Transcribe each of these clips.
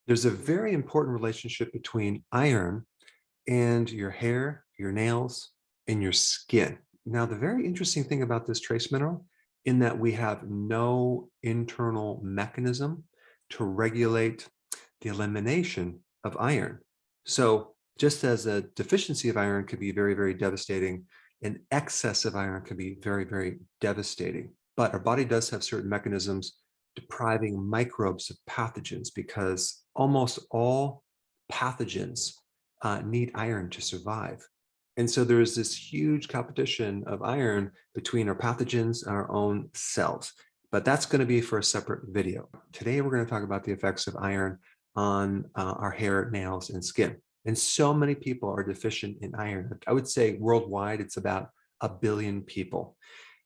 There's a very important relationship between iron and your hair, your nails, and your skin. Now, the very interesting thing about this trace mineral in that we have no internal mechanism to regulate the elimination of iron. So just as a deficiency of iron could be very, very devastating, an excess of iron can be very, very devastating. But our body does have certain mechanisms depriving microbes of pathogens because almost all pathogens need iron to survive. And so there is this huge competition of iron between our pathogens and our own cells. But that's going to be for a separate video. Today, we're going to talk about the effects of iron on our hair, nails, and skin. And so many people are deficient in iron. I would say worldwide, it's about 1 billion people.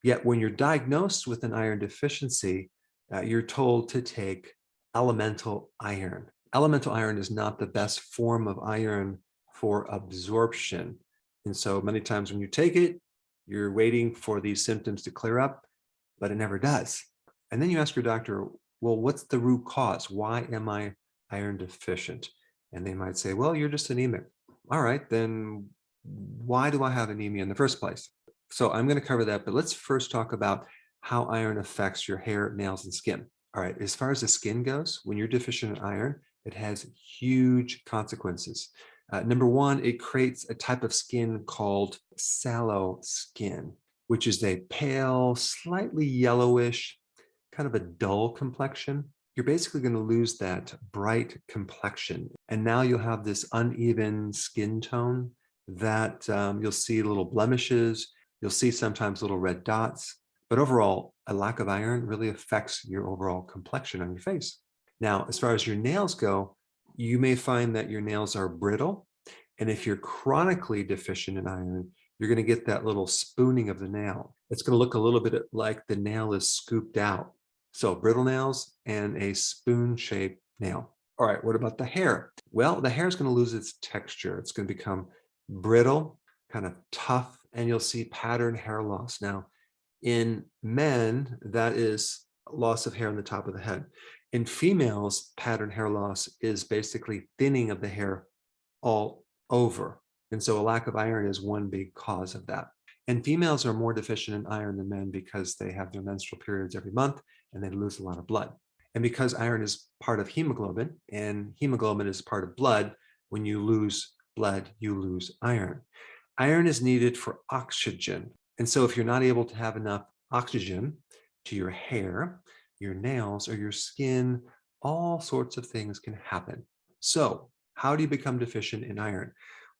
Yet when you're diagnosed with an iron deficiency, you're told to take elemental iron. Elemental iron is not the best form of iron for absorption. And so many times when you take it, you're waiting for these symptoms to clear up, but it never does. And then you ask your doctor, well, what's the root cause? Why am I iron deficient? And they might say, well, you're just anemic. All right, then why do I have anemia in the first place? So I'm going to cover that, but let's first talk about how iron affects your hair, nails, and skin. All right, as far as the skin goes, when you're deficient in iron, it has huge consequences. Number one, it creates a type of skin called sallow skin, which is a pale, slightly yellowish, kind of a dull complexion. You're basically going to lose that bright complexion. And now you'll have this uneven skin tone that you'll see little blemishes. You'll see sometimes little red dots. But overall, a lack of iron really affects your overall complexion on your face. Now, as far as your nails go, you may find that your nails are brittle. And if you're chronically deficient in iron, you're going to get that little spooning of the nail. It's going to look a little bit like the nail is scooped out. So brittle nails and a spoon-shaped nail. All right, what about the hair? Well, the hair is going to lose its texture. It's going to become brittle, kind of tough, and you'll see pattern hair loss. Now, in men, that is loss of hair on the top of the head. In females, pattern hair loss is basically thinning of the hair all over. And so a lack of iron is one big cause of that. And females are more deficient in iron than men because they have their menstrual periods every month and they lose a lot of blood. And because iron is part of hemoglobin and hemoglobin is part of blood, when you lose blood, you lose iron. Iron is needed for oxygen. And so if you're not able to have enough oxygen to your hair, your nails, or your skin, all sorts of things can happen. So how do you become deficient in iron?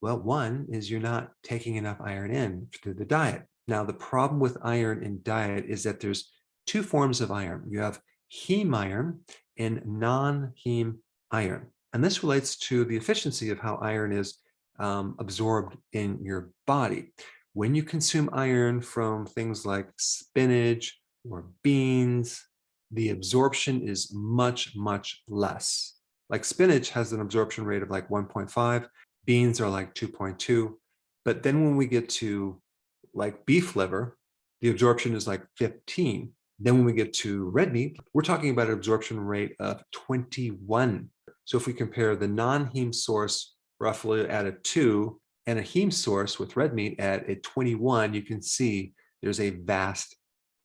Well, one is you're not taking enough iron in through the diet. Now, the problem with iron in diet is that there's two forms of iron. You have heme iron and non-heme iron. And this relates to the efficiency of how iron is absorbed in your body. When you consume iron from things like spinach or beans, the absorption is much, much less. Like spinach has an absorption rate of like 1.5, beans are like 2.2. But then when we get to like beef liver, the absorption is like 15. Then when we get to red meat, we're talking about an absorption rate of 21. So if we compare the non-heme source roughly at a 2 and a heme source with red meat at a 21, you can see there's a vast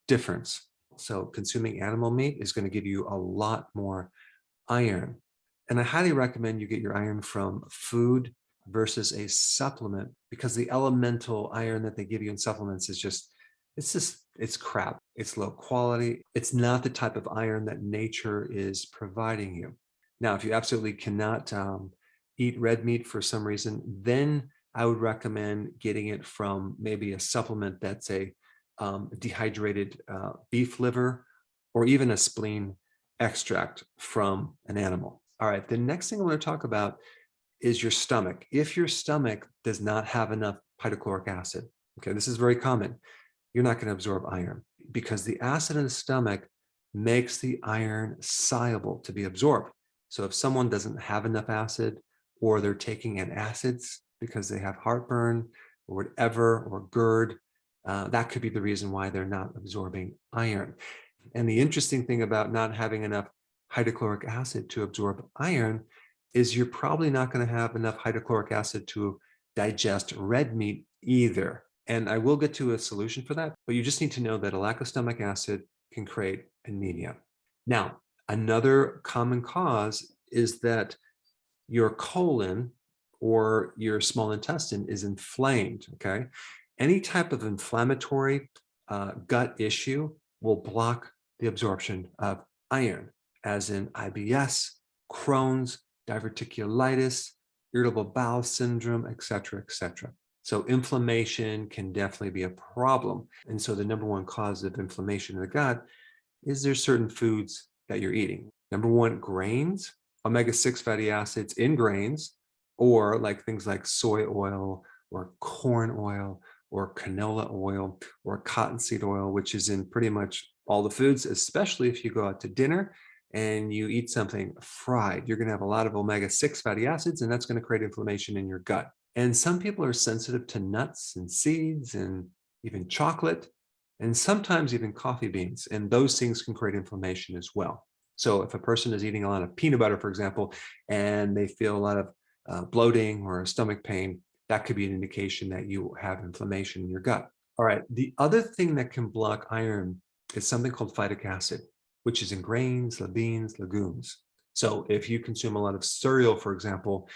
difference. So consuming animal meat is going to give you a lot more iron. And I highly recommend you get your iron from food versus a supplement because the elemental iron that they give you in supplements is it's crap. It's low quality. It's not the type of iron that nature is providing you. Now, if you absolutely cannot eat red meat for some reason, then I would recommend getting it from maybe a supplement that's a dehydrated beef liver or even a spleen extract from an animal. All right, the next thing I want to talk about is your stomach. If your stomach does not have enough hydrochloric acid, okay, this is very common, you're not going to absorb iron because the acid in the stomach makes the iron soluble to be absorbed. So if someone doesn't have enough acid or they're taking antacids because they have heartburn or whatever, or GERD, that could be the reason why they're not absorbing iron. And the interesting thing about not having enough hydrochloric acid to absorb iron is you're probably not going to have enough hydrochloric acid to digest red meat either. And I will get to a solution for that, but you just need to know that a lack of stomach acid can create anemia. Now, another common cause is that your colon or your small intestine is inflamed, okay? Any type of inflammatory gut issue will block the absorption of iron, as in IBS, Crohn's, diverticulitis, irritable bowel syndrome, etc., etc. So inflammation can definitely be a problem. And so the number one cause of inflammation in the gut is there certain foods that you're eating. Number one, grains, omega-6 fatty acids in grains, or like things like soy oil or corn oil or canola oil or cottonseed oil, which is in pretty much all the foods, especially if you go out to dinner and you eat something fried. You're going to have a lot of omega-6 fatty acids, and that's going to create inflammation in your gut. And some people are sensitive to nuts and seeds and even chocolate, and sometimes even coffee beans, and those things can create inflammation as well. So if a person is eating a lot of peanut butter, for example, and they feel a lot of bloating or stomach pain, that could be an indication that you have inflammation in your gut. All right, the other thing that can block iron is something called phytic acid, which is in grains, beans, legumes. So if you consume a lot of cereal, for example,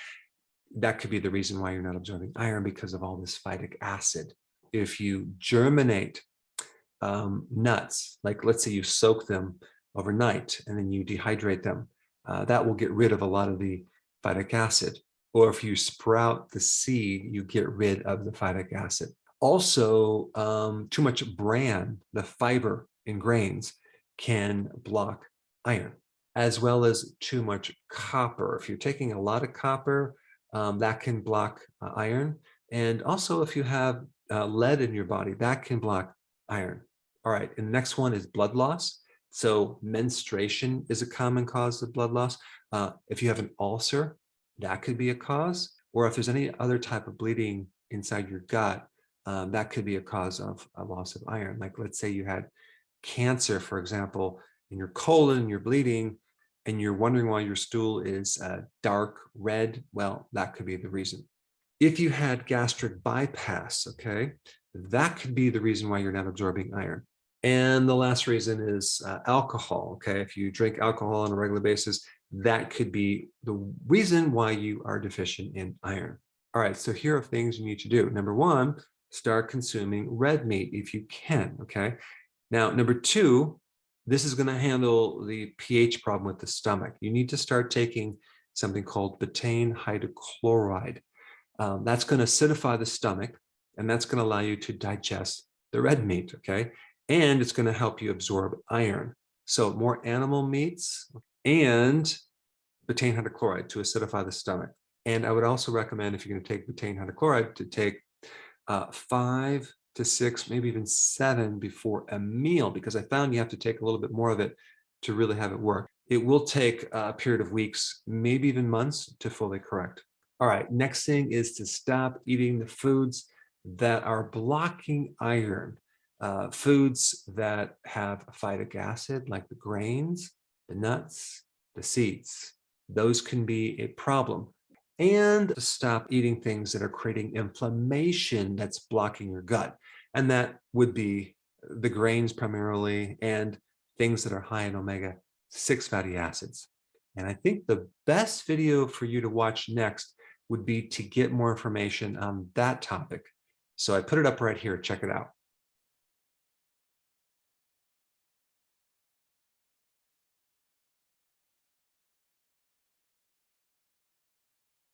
that could be the reason why you're not absorbing iron, because of all this phytic acid. If you germinate nuts, like let's say you soak them overnight and then you dehydrate them, that will get rid of a lot of the phytic acid. Or if you sprout the seed, you get rid of the phytic acid. Also, too much bran, the fiber in grains, can block iron, as well as too much copper. If you're taking a lot of copper, that can block iron. And also if you have lead in your body, that can block iron. All right, and the next one is blood loss. So menstruation is a common cause of blood loss. If you have an ulcer, that could be a cause. Or if there's any other type of bleeding inside your gut, that could be a cause of a loss of iron. Like let's say you had cancer, for example, in your colon, you're bleeding, and you're wondering why your stool is dark red, well, that could be the reason. If you had gastric bypass, okay, that could be the reason why you're not absorbing iron. And the last reason is alcohol, okay? If you drink alcohol on a regular basis, that could be the reason why you are deficient in iron. All right, so here are things you need to do. Number one, start consuming red meat if you can, okay? Now, number two, this is going to handle the pH problem with the stomach. You need to start taking something called Betaine Hydrochloride. That's going to acidify the stomach, and that's going to allow you to digest the red meat, okay? And it's going to help you absorb iron. So more animal meats and betaine hydrochloride to acidify the stomach. And I would also recommend, if you're going to take betaine hydrochloride, to take 5 to 6, maybe even 7 before a meal, because I found you have to take a little bit more of it to really have it work. It will take a period of weeks, maybe even months, to fully correct. All right, next thing is to stop eating the foods that are blocking iron. Foods that have phytic acid, like the grains, the nuts, the seeds. Those can be a problem. And stop eating things that are creating inflammation that's blocking your gut. And that would be the grains primarily, and things that are high in omega-6 fatty acids. And I think the best video for you to watch next would be to get more information on that topic. So I put it up right here. Check it out.